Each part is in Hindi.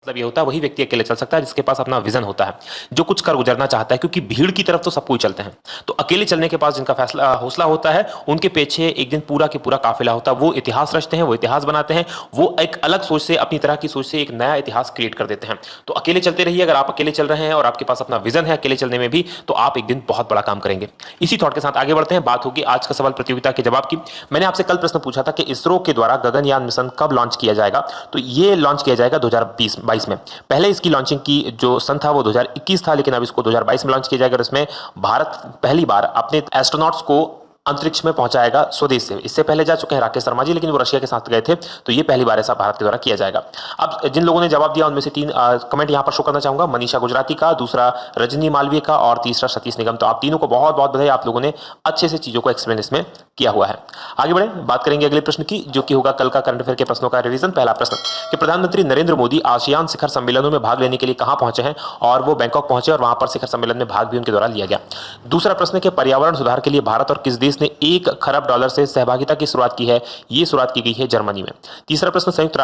मतलब ये होता है वही व्यक्ति अकेले चल सकता है जिसके पास अपना विजन होता है, जो कुछ कर गुजरना चाहता है, क्योंकि भीड़ की तरफ तो सब कोई चलते हैं। तो अकेले चलने के पास जिनका फैसला हौसला होता है, उनके पीछे एक दिन पूरा के पूरा काफिला होता है। वो इतिहास रचते हैं, वो इतिहास बनाते हैं, वो एक अलग सोच से, अपनी तरह की सोच से एक नया इतिहास क्रिएट कर देते हैं। तो अकेले चलते रहिए। अगर आप अकेले चल रहे हैं और आपके पास अपना विजन है अकेले चलने में भी, तो आप एक दिन बहुत बड़ा काम करेंगे। इसी थॉट के साथ आगे बढ़ते हैं। बात होगी आज का सवाल प्रतियोगिता के जवाब की। मैंने आपसे कल प्रश्न पूछा था कि इसरो के द्वारा गगनयान मिशन कब लॉन्च किया जाएगा। तो ये लॉन्च किया जाएगा 2022 में। पहले इसकी लॉन्चिंग की जो सन था वो 2021 था, लेकिन अब इसको 2022 में लॉन्च किया जाएगा। इसमें भारत पहली बार अपने एस्ट्रोनॉट्स को अंतरिक्ष में पहुंचाएगा स्वदेश से। इससे पहले जा चुके हैं राकेश शर्मा जी, लेकिन वो रशिया के साथ गए थे। तो ये पहली बार ऐसा भारत के द्वारा किया जाएगा। अब जिन लोगों ने जवाब दिया उनमें से तीन कमेंट यहां पर शो करना चाहूंगा। मनीषा गुजराती का, दूसरा रजनी मालवीय का और तीसरा सतीश निगम। तो आप तीनों को बहुत बहुत बधाई, आप लोगों ने अच्छे से चीजों को एक्सप्लेन इसमें किया हुआ है। आगे बढ़े, बात करेंगे अगले प्रश्न की, जो कि होगा कल का करंट अफेयर के प्रश्नों का रिवीजन। पहला प्रश्न कि प्रधानमंत्री नरेंद्र मोदी आसियान शिखर सम्मेलनों में भाग लेने के लिए कहां पहुंचे हैं, और वो बैंकॉक पहुंचे और वहां पर शिखर सम्मेलन में भाग भी उनके द्वारा लिया गया। दूसरा प्रश्न कि पर्यावरण सुधार के लिए भारत और किस देश ने $1 खरब से सहभागिता की शुरुआत की है। ये शुरुआत की गई है जर्मनी में। तीसरा प्रश्न संयुक्त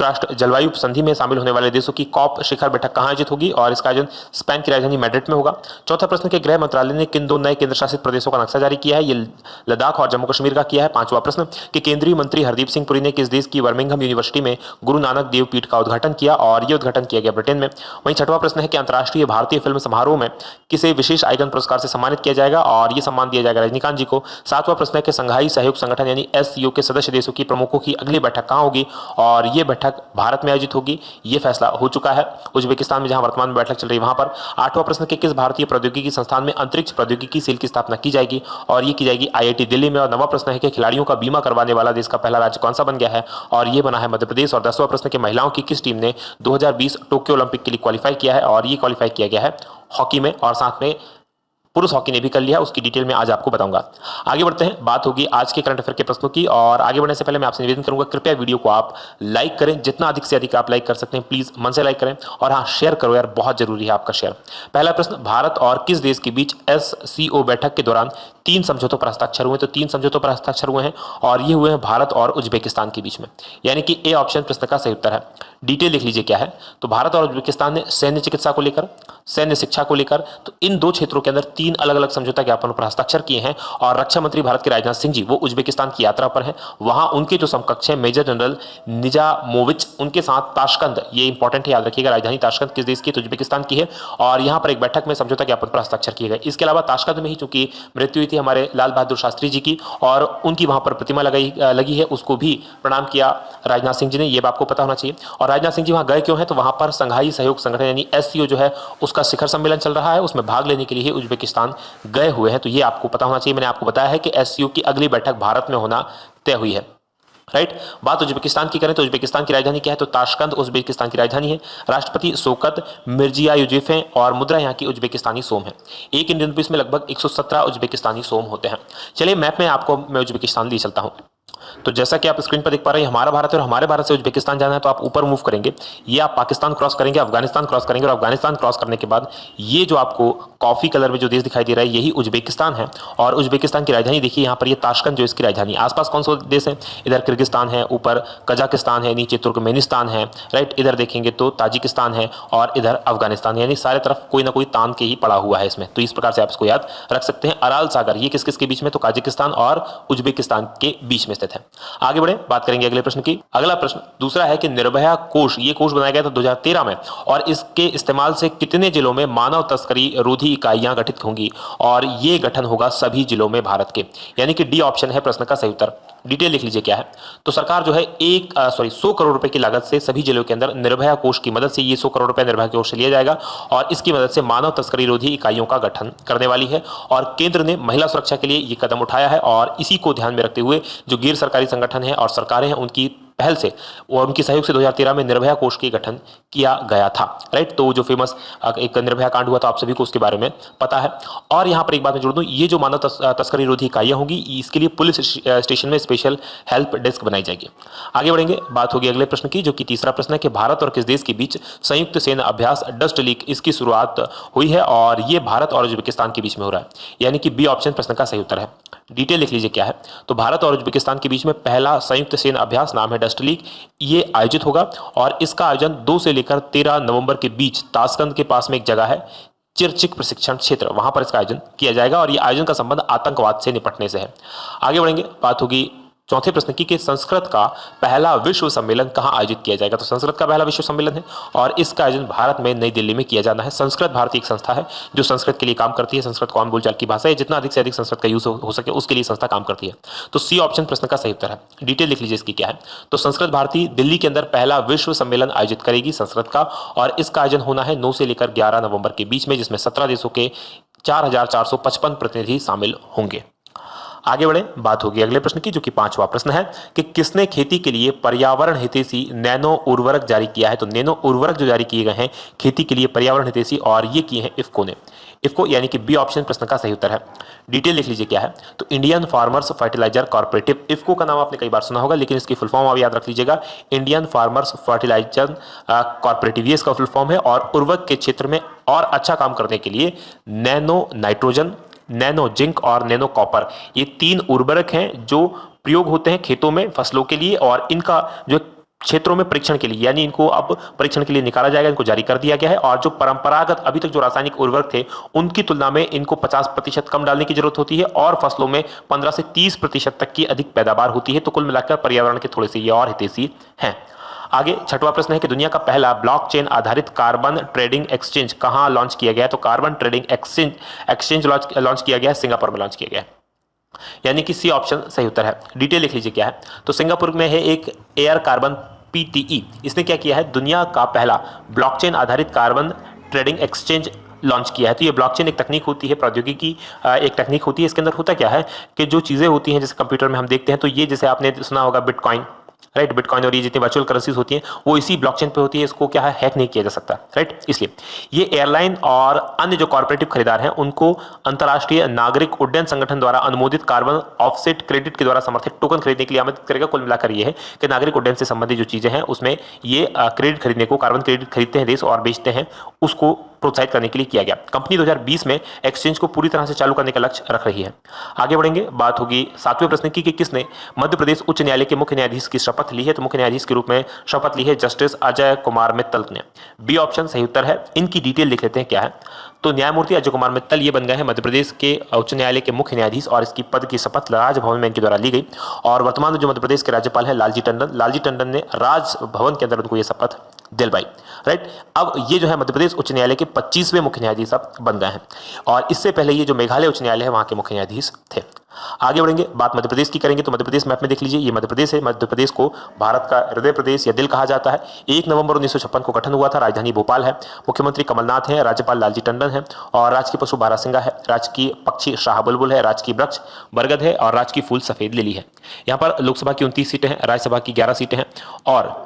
राष्ट्र जलवायु संधि में शामिल होने वाले देशों की कॉप शिखर बैठक कहां आयोजित होगी, और इसका आयोजन स्पेन की राजधानी मैड्रिड में होगा। चौथा प्रश्न कि गृह मंत्रालय ने किन दो नए केंद्र शासित प्रदेशों का नक्शा जारी किया है। ये लद्दाख और जम्मू कश्मीर का किया है। पांचवा प्रश्न कि केंद्रीय मंत्री हरदीप सिंह पुरी ने किस देश की बर्मिंघम यूनिवर्सिटी में गुरु नानक देव पीठ का उद्घाटन किया, और यह उद्घाटन किया गया ब्रिटेन में। वहीं छठवां प्रश्न है कि अंतर्राष्ट्रीय भारतीय फिल्म समारोह में किसे विशेष आइकन पुरस्कार से सम्मानित किया जाएगा, और यह सम्मान दिया जाएगा रजनीकांत जी को। सातवां प्रश्न है कि संघाई सहयोग संगठन यानी एससीओ के सदस्य देशों की प्रमुखों की अगली बैठक कहां होगी, और यह बैठक भारत में आयोजित होगी। यह फैसला हो चुका है उज्बेकिस्तान में, जहां वर्तमान में बैठक चल रही है वहां पर। आठवां प्रश्न कि किस भारतीय प्रौद्योगिकी संस्थान में अंतरिक्ष प्रौद्योगिकी सेल की स्थापना की जाएगी, और यह की जाएगी आईआईटी दिल्ली में। और नवा प्रश्न है कि खिलाड़ियों का बीमा करवाने वाला देश का पहला राज्य कौन सा बन गया है, और यह बना है मध्य प्रदेश। और 10वां प्रश्न कि महिलाओं की किस टीम ने 2020 टोक्यो ओलंपिक के लिए क्वालिफाई किया है, और यह क्वालिफाई किया गया है हॉकी में, और साथ में पुरुष हॉकी ने भी कर लिया, उसकी डिटेल में आज आपको बताऊंगा। आगे बढ़ते हैं, बात होगी आज के करंट अफेयर के प्रश्नों की। और आगे बढ़ने से पहले मैं आपसे निवेदन करूंगा, कृपया वीडियो को आप लाइक करें, जितना अधिक से अधिक आप लाइक कर सकते हैं प्लीज मन से लाइक करें। और हाँ, शेयर करो यार, बहुत जरूरी है आपका शेयर। पहला प्रश्न, भारत और किस देश के बीच एससीओ बैठक के दौरान 3 समझौतों पर हस्ताक्षर हुए। तो 3 समझौतों पर हस्ताक्षर हुए हैं, और ये हुए हैं भारत और उज्बेकिस्तान के बीच में, यानी कि ए ऑप्शन प्रश्न का सही उत्तर है। डिटेल लिख लीजिए क्या है। तो भारत और उज्बेकिस्तान ने सैन्य चिकित्सा को लेकर, सैन्य शिक्षा को लेकर, तो इन 2 क्षेत्रों के अंदर 3 अलग अलग समझौता ज्ञापनों पर हस्ताक्षर किए हैं। और रक्षा मंत्री भारत के राजनाथ सिंह जी वो उज्बेकिस्तान की यात्रा पर हैं। वहां उनके जो समकक्ष हैं मेजर जनरल निजामोविच, उनके साथ ताशकंद, ये इंपॉर्टेंट है, याद रखिएगा, राजधानी ताशकंद किस देश की, तो उज्बेकिस्तान की है। और यहां पर एक बैठक में समझौता ज्ञापन पर हस्ताक्षर किए गए। इसके अलावा ताशकंद में ही चूंकि मृत्यु हुई थी हमारे लाल बहादुर शास्त्री जी की, और उनकी वहां पर प्रतिमा लगी है, उसको भी प्रणाम किया राजनाथ सिंह जी ने, ये आपको पता होना चाहिए। और राजनाथ सिंह जी वहां गए क्यों हैं, तो वहां पर संघाई सहयोग संगठन यानी एससीओ जो है उसका शिखर सम्मेलन चल रहा है, उसमें भाग लेने के लिए उज्बेकिस्तान गए हुए हैं। तो ये आपको पता होना चाहिए। मैंने आपको बताया है कि एससीओ की अगली बैठक भारत में होना तय हुई है, राइट। बात उज्बेकिस्तान की करें तो उज्बेकिस्तान की राजधानी क्या है, तो ताशकंद उज्बेकिस्तान की राजधानी है। राष्ट्रपति शौकत मिर्जियायोजेफ हैं, और मुद्रा यहाँ की उज्बेकिस्तानी सोम है। एक इंडियन रुपीस में लगभग 117 उज्बेकिस्तानी सोम होते हैं। चलिए मैप में आपको मैं उज्बेकिस्तान ले चलता हूँ। तो जैसा कि आप स्क्रीन पर देख पा रहे हैं, हमारा भारत है, और हमारे भारत से उज्बेकिस्तान जाना है तो आप ऊपर मूव करेंगे, ये आप पाकिस्तान क्रॉस करेंगे, अफगानिस्तान क्रॉस करेंगे, और अफगानिस्तान क्रॉस करने के बाद ये जो आपको कॉफी कलर में जो देश दिखाई दे रहा है यही उज्बेकिस्तान है। और उज्बेकिस्तान की राजधानी देखिए यहाँ पर, ये ताशकंद जो इसकी राजधानी। आसपास कौन सा देश है, इधर किर्गिस्तान है, ऊपर कजाकिस्तान है, नीचे तुर्कमेनिस्तान है, राइट। इधर देखेंगे तो ताजिकिस्तान है, और इधर अफगानिस्तान, यानी सारे तरफ कोई ना कोई तान के ही पड़ा हुआ है इसमें। तो इस प्रकार से आप इसको याद रख सकते हैं। अराल सागर ये किस किस के बीच में, तो काजिकिस्तान और उज्बेकिस्तान के बीच में स्थित है। आगे बढ़े, बात करेंगे अगले प्रश्न की। अगला प्रश्न दूसरा है कि निर्भया कोष, ये कोष बनाया गया था 2013 में, और इसके इस्तेमाल से कितने जिलों में मानव तस्करी रोधी इकाइयां गठित होंगी, और ये गठन होगा सभी जिलों में भारत के, यानी कि डी ऑप्शन है प्रश्न का सही उत्तर। डिटेल लिख लीजिए क्या है। तो सरकार जो है 100 करोड़ रुपए की लागत से सभी जिलों के अंदर निर्भया कोष की मदद से, ये 100 करोड़ रुपए निर्भया कोष से लिया जाएगा, और इसकी मदद से मानव तस्करी रोधी इकाइयों का गठन करने वाली है। और केंद्र ने महिला सुरक्षा के लिए ये कदम उठाया है, और इसी को ध्यान में रखते हुए जो गैर सरकारी संगठन है और सरकारें हैं उनकी पहल से और उनकी सहयोग से 2013 में निर्भया कोष के गठन किया गया था, राइट। तो जो फेमस एक निर्भया कांड हुआ था, आप सभी को उसके बारे में पता है। और यहाँ पर एक बात मैं जोड़ दूं, ये जो मानव तस्करी रोधी इकाइयां होंगी, इसके लिए पुलिस स्टेशन में स्पेशल हेल्प डेस्क बनाई जाएगी। आगे बढ़ेंगे, बात होगी अगले प्रश्न की, जो कि तीसरा प्रश्न है कि भारत और किस देश के बीच संयुक्त सेना अभ्यास डस्ट लीक, इसकी शुरुआत हुई है, और ये भारत और उज्बेकिस्तान के बीच में हो रहा है, यानी कि बी ऑप्शन प्रश्न का सही उत्तर है। डिटेल लिख लीजिए क्या है। तो भारत और उज्बेकिस्तान के बीच में पहला संयुक्त सैन्य अभ्यास, नाम है डस्ट लीग, ये आयोजित होगा और इसका आयोजन 2 से लेकर 13 नवंबर के बीच ताशकंद के पास में एक जगह है चिरचिक प्रशिक्षण क्षेत्र, वहां पर इसका आयोजन किया जाएगा और ये आयोजन का संबंध आतंकवाद से निपटने से है। आगे बढ़ेंगे, बात होगी चौथे प्रश्न की कि संस्कृत का पहला विश्व सम्मेलन कहाँ आयोजित किया जाएगा। तो संस्कृत का पहला विश्व सम्मेलन है और इसका आयोजन भारत में नई दिल्ली में किया जाना है। संस्कृत भारती एक संस्था है जो संस्कृत के लिए काम करती है। संस्कृत कौन बोलचाल की भाषा है, जितना अधिक से अधिक संस्कृत का यूज हो सके उसके लिए संस्था काम करती है। तो सी ऑप्शन प्रश्न का सही उत्तर है। डिटेल लिख लीजिए इसकी क्या है। तो संस्कृत भारती दिल्ली के अंदर पहला विश्व सम्मेलन आयोजित करेगी संस्कृत का और इसका आयोजन होना है 9 से लेकर 11 नवंबर के बीच में, जिसमें 17 देशों के 4455 प्रतिनिधि शामिल होंगे। आगे बढ़े, बात होगी अगले प्रश्न की जो कि 5वां प्रश्न है कि किसने खेती के लिए पर्यावरण हितैषी नैनो उर्वरक जारी किया है। तो नैनो उर्वरक जो जारी किए गए हैं खेती के लिए पर्यावरण हितैषी और ये किए हैं इफ्को ने। इफ्को यानी कि बी ऑप्शन प्रश्न का सही उत्तर है। डिटेल लिख लीजिए क्या है। तो Indian farmers fertiliser cooperative, IFFCO का नाम आपने कई बार सुना होगा लेकिन इसकी फुल फॉर्म आप याद रख लीजिएगा, इंडियन फार्मर्स फर्टिलाइजर कॉर्पोरेटिव, ये इसका फुल फॉर्म है। और उर्वरक के क्षेत्र में और अच्छा काम करने के लिए नैनो नाइट्रोजन, नैनो जिंक और नैनो कॉपर, ये 3 उर्वरक हैं जो प्रयोग होते हैं खेतों में फसलों के लिए और इनका जो क्षेत्रों में परीक्षण के लिए, यानी इनको अब परीक्षण के लिए निकाला जाएगा, इनको जारी कर दिया गया है। और जो परंपरागत अभी तक जो रासायनिक उर्वरक थे उनकी तुलना में इनको 50% कम डालने की जरूरत होती है और फसलों में 15 से 30% तक की अधिक पैदावार होती है। तो कुल मिलाकर पर्यावरण के थोड़े से ये और हितैषी हैं। आगे 6वां प्रश्न है कि दुनिया का पहला ब्लॉकचेन आधारित कार्बन ट्रेडिंग एक्सचेंज कहां लॉन्च किया गया है। तो कार्बन ट्रेडिंग एक्सचेंज लॉन्च किया गया है, सिंगापुर में लॉन्च किया गया है, यानी कि सी ऑप्शन सही उत्तर है। डिटेल लिख लीजिए क्या है। तो सिंगापुर में है एक एयर कार्बन PTE, इसने क्या किया है, दुनिया का पहला ब्लॉकचेन आधारित कार्बन ट्रेडिंग एक्सचेंज लॉन्च किया है। तो ये ब्लॉकचेन एक तकनीक होती है, प्रौद्योगिकी एक तकनीक होती है। इसके अंदर होता क्या है कि जो चीज़ें होती हैं जैसे कंप्यूटर में हम देखते हैं, तो ये जैसे आपने सुना होगा बिटकॉइन, राइट, बिटकॉइन और ये जितनी वर्चुअल करेंसीज होती हैं वो इसी ब्लॉकचेन पे होती है, इसको क्या है हैक नहीं किया जा सकता, राइट। इसलिए ये एयरलाइन और अन्य जो कॉर्पोरेटिव खरीदार हैं उनको अंतर्राष्ट्रीय नागरिक उड्डयन संगठन द्वारा अनुमोदित कार्बन ऑफसेट क्रेडिट के द्वारा समर्थित टोकन खरीदने के लिए आमंत्रित करेगा। कुल मिलाकर ये है कि नागरिक उड्डयन से संबंधित जो चीजें हैं उसमें ये क्रेडिट खरीदने को, कार्बन क्रेडिट खरीदते हैं देश और बेचते हैं, उसको प्रोत्साहित करने के लिए किया गया। कंपनी 2020 में एक्सचेंज को पूरी तरह से चालू करने का लक्ष्य रख रही है। आगे बढ़ेंगे, बात होगी 7वें प्रश्न की कि किसने मध्य प्रदेश उच्च न्यायालय के मुख्य न्यायाधीश की शपथ ली है। तो मुख्य न्यायाधीश के रूप में शपथ ली है जस्टिस अजय कुमार मित्तल ने। बी ऑप्शन सही उत्तर है। इनकी डिटेल लिख लेते हैं क्या है। तो न्यायमूर्ति अजय कुमार मित्तल ये बन गए हैं मध्य प्रदेश के उच्च न्यायालय के मुख्य न्यायाधीश और इसकी पद की शपथ राजभवन में इनके द्वारा ली गई। और वर्तमान में जो मध्य प्रदेश के राज्यपाल है लालजी टंडन ने राजभवन के अंदर उनको ये शपथ दिलवाई, राइट। अब ये जो है मध्य प्रदेश उच्च न्यायालय के 25वें मुख्य न्यायाधीश अब बन गए हैं और इससे पहले ये जो मेघालय उच्च न्यायालय है वहां के मुख्य न्यायाधीश थे। आगे बढ़ेंगे, बात मध्य प्रदेश की करेंगे। तो मध्य प्रदेश मैप में देख लीजिए, ये मध्य प्रदेश है। मध्य प्रदेश को भारत का हृदय प्रदेश या दिल कहा जाता है। 1 नवंबर 1956 को गठन हुआ था। राजधानी भोपाल है। मुख्यमंत्री कमलनाथ हैं, राज्यपाल लालजी टंडन है और राजकीय पशु बारहसिंगा है, राजकीय पक्षी शाह बुलबुल है, राजकीय वृक्ष बरगद है और राजकीय फूल सफेद लिली है। यहाँ पर लोकसभा की 29 सीटें हैं, राज्यसभा की 11 सीटें हैं और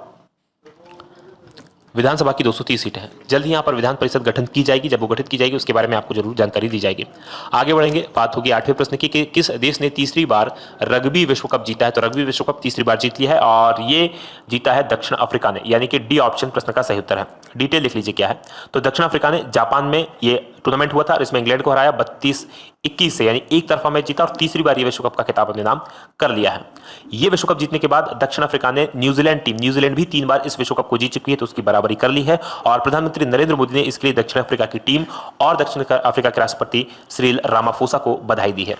विधानसभा की 230 सीटें हैं। जल्द ही यहाँ पर विधान परिषद गठन की जाएगी। जब वो गठित की जाएगी उसके बारे में आपको जरूर जानकारी दी जाएगी। आगे बढ़ेंगे, बात होगी 8वें प्रश्न की कि किस देश ने तीसरी बार रग्बी विश्व कप जीता है। तो रग्बी विश्व कप तीसरी बार जीत लिया है और ये जीता है दक्षिण अफ्रीका ने, यानी कि डी ऑप्शन प्रश्न का सही उत्तर है। डिटेल लिख लीजिए क्या है। तो दक्षिण अफ्रीका ने जापान में ये टूर्नामेंट हुआ था और इसमें इंग्लैंड को हराया 32-21 से, यानी एक तरफा मैच जीता और तीसरी बार ये विश्व कप का खिताब अपने नाम कर लिया है। ये विश्व कप जीतने के बाद दक्षिण अफ्रीका ने न्यूजीलैंड भी 3 बार इस विश्व कप को जीत चुकी है, तो उसकी बराबरी कर ली है और प्रधानमंत्री नरेंद्र मोदी ने इसके लिए दक्षिण अफ्रीका की टीम और दक्षिण अफ्रीका के राष्ट्रपति सिरिल रामाफोसा को बधाई दी है।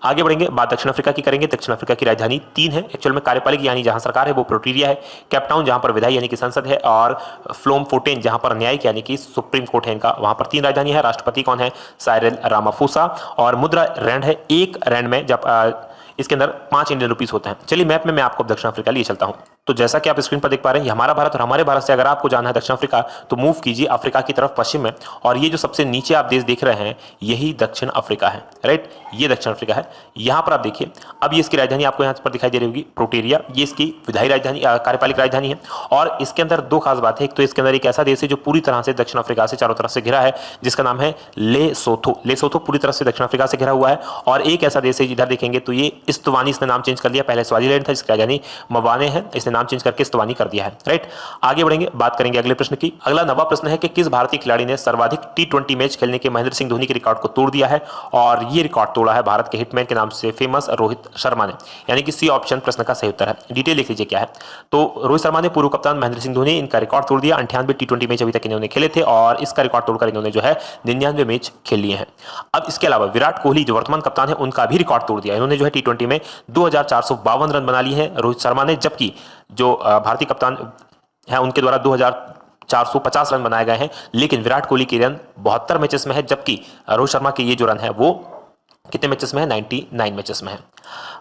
आगे बढ़ेंगे, बात दक्षिण अफ्रीका की करेंगे। दक्षिण अफ्रीका की राजधानी 3 है एक्चुअल में, कार्यपालिक यानी जहां सरकार है वो प्रोटोरिया है, कैपटाउन जहां पर विधायी यानी कि संसद है और फ्लोमफोटेन जहां पर न्यायिक यानी कि सुप्रीम कोर्ट है इनका, वहां पर 3 राजधानी है। राष्ट्रपति कौन है, साइरिल रामाफोसा और मुद्रा रैंड है। एक रैंड में जब इसके अंदर 5 इंडियन रुपीस होते हैं। चलिए मैप में मैं आपको दक्षिण अफ्रीका लिए चलता हूं। तो जैसा कि आप स्क्रीन पर देख पा रहे हैं, ये हमारा भारत और हमारे भारत से अगर आपको जाना है दक्षिण अफ्रीका तो मूव कीजिए अफ्रीका की तरफ पश्चिम में और ये जो सबसे नीचे आप देश देख रहे हैं यही दक्षिण अफ्रीका है, राइट। ये दक्षिण अफ्रीका है। यहां पर आप देखिए, अब ये इसकी राजधानी आपको यहां पर दिखाई दे रही होगी प्रोटेरिया, ये इसकी विधायी राजधानी कार्यपालिक राजधानी है। और इसके अंदर 2 खास बात है। एक तो इसके अंदर एक ऐसा देश है जो पूरी तरह से दक्षिण अफ्रीका से चारों तरफ से घिरा है जिसका नाम है लेसोथो पूरी तरह से दक्षिण अफ्रीका से घिरा हुआ है। और एक ऐसा देश है जिधर देखेंगे तो ये इस्तवानी, इसने नाम चेंज कर लिया, पहले स्वाजीलैंड था जिसकी राजधानी मवाने है, इसने नाम चेंज करके स्तवानी कर दिया है। राइट, आगे बढ़ेंगे, बात करेंगे अगले प्रश्न की। अगला 9वां प्रश्न है कि किस भारतीय खिलाड़ी ने सर्वाधिक T20 मैच खेलने के महेंद्र सिंह धोनी के रिकॉर्ड को तोड़ दिया है, और ये रिकॉर्ड तोड़ा है भारत के हिटमैन के नाम से फेमस रोहित शर्मा ने। यानी कि सी ऑप्शन प्रश्न का सही उत्तर है। डिटेल लिख लीजिए क्या है। तो रोहित शर्मा ने पूर्व कप्तान महेंद्र सिंह धोनी इनका रिकॉर्ड तोड़ दिया। 98 T20 मैच अभी तक इन्होंने खेले थे और इसका रिकॉर्ड तोड़कर इन्होंने जो है 99 मैच खेल लिए हैं। अब इसके अलावा विराट कोहली जो वर्तमान कप्तान है उनका भी रिकॉर्ड तोड़ दिया। इन्होंने जो है T20 में 2452 रन बना लिए हैं रोहित शर्मा ने, जबकि जो भारतीय कप्तान है उनके द्वारा 2450 रन बनाए गए हैं। लेकिन विराट कोहली की रन 72 मैचेस में है, जबकि रोहित शर्मा के ये जो रन है वो कितने मैचेस में है, 99 मैचेस में है।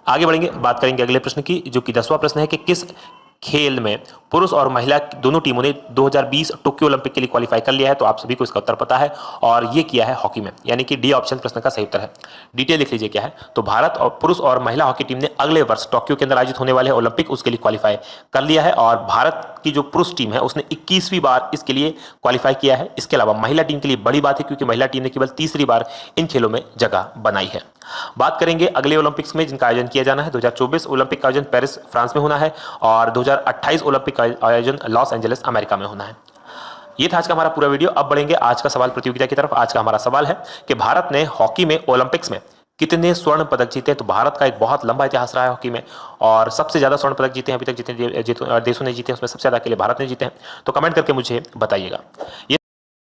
आगे बढ़ेंगे, बात करेंगे अगले प्रश्न की, जो कि 10वां प्रश्न है कि किस खेल में पुरुष और महिला दोनों टीमों ने 2020 टोक्यो ओलंपिक के लिए क्वालिफाई कर लिया है। तो आप सभी को इसका उत्तर पता है, और ये किया है हॉकी में, यानी कि डी ऑप्शन प्रश्न का सही उत्तर है। डिटेल लिख लीजिए क्या है। तो भारत और पुरुष और महिला हॉकी टीम ने अगले वर्ष टोक्यो के अंदर आयोजित होने वाले ओलंपिक उसके लिए क्वालिफाई कर लिया है, और भारत की जो पुरुष टीम है उसने 21वीं बार इसके लिए क्वालिफाई किया है। इसके अलावा महिला टीम के लिए बड़ी बात है, क्योंकि महिला टीम ने केवल तीसरी बार इन खेलों में जगह बनाई है। बात करेंगे अगले ओलंपिक्स में जिनका आयोजन किया जाना है। 2024 ओलंपिक का आयोजन पेरिस फ्रांस में होना है, और 2028 ओलंपिक का आयोजन लॉस एंजलिस अमेरिका में होना है। ये था आज का हमारा पूरा वीडियो। अब बढ़ेंगे आज का सवाल प्रतियोगिता की तरफ। आज का हमारा सवाल है कि भारत ने हॉकी में ओलंपिक्स में कितने स्वर्ण पदक जीते। तो भारत का एक बहुत लंबा इतिहास रहा है हॉकी में, और सबसे ज्यादा स्वर्ण पदक जीते हैं अभी तक जितने देशों ने जीते हैं उसमें सबसे ज्यादा के लिए भारत ने जीते हैं। तो कमेंट करके मुझे बताइएगा।